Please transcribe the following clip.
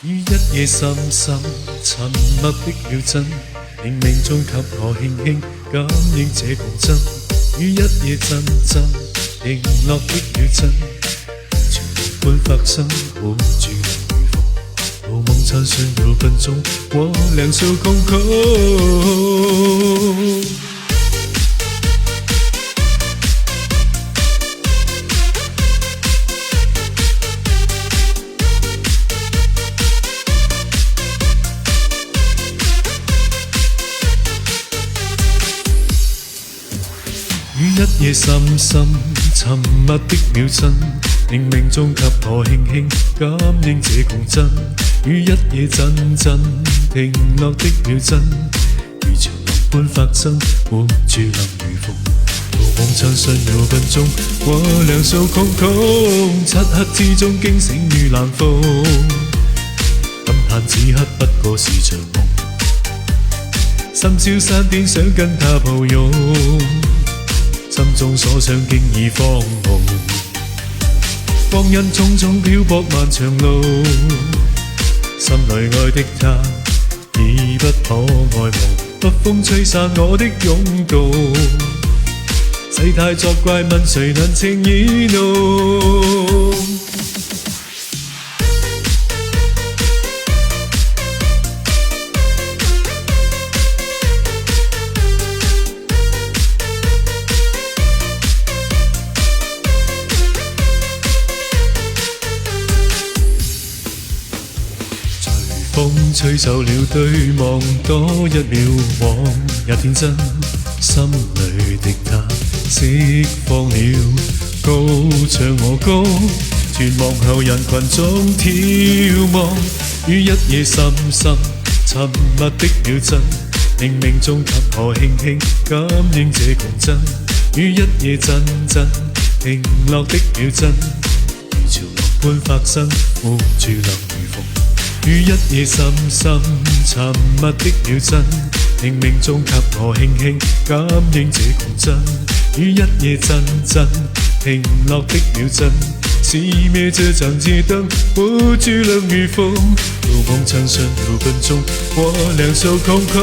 於一夜深深沉默的秒針，冥冥中給我輕輕感應這共振。於一夜陣陣停落的秒針，潮流般發生，活住能如風，如夢殘上6分鐘，我兩手空空。於一夜深深沉默的秒針，冥冥中給我輕輕感應這共振。於一夜陣陣停落的秒針，如潮浪般發生，活住能如風，如夢殘上6分鐘，我兩手空空。漆黑之中驚醒於冷風，感嘆此刻不過是場夢，心潮散電想跟他抱擁。心中所想經已荒蕪，光陰匆匆漂泊漫長路，心裏愛的他已不可愛慕，北風吹散我的擁抱，世態作怪問誰能情意濃。風吹走了對望多一秒，往日天真，心裏的他釋放了，高唱我歌，絕望後人群中眺望。於一夜深深沉默的秒針，冥冥中給我輕輕感應這共振。於一夜陣陣停落的秒針，如潮浪般發生，活住能如風。於一夜深深沉默的秒針，冥冥中給我輕輕感應這共振。於一夜陣陣停落的秒針，熄滅這盞街燈，活住能如風，如夢殘上6分鐘，我兩手空空。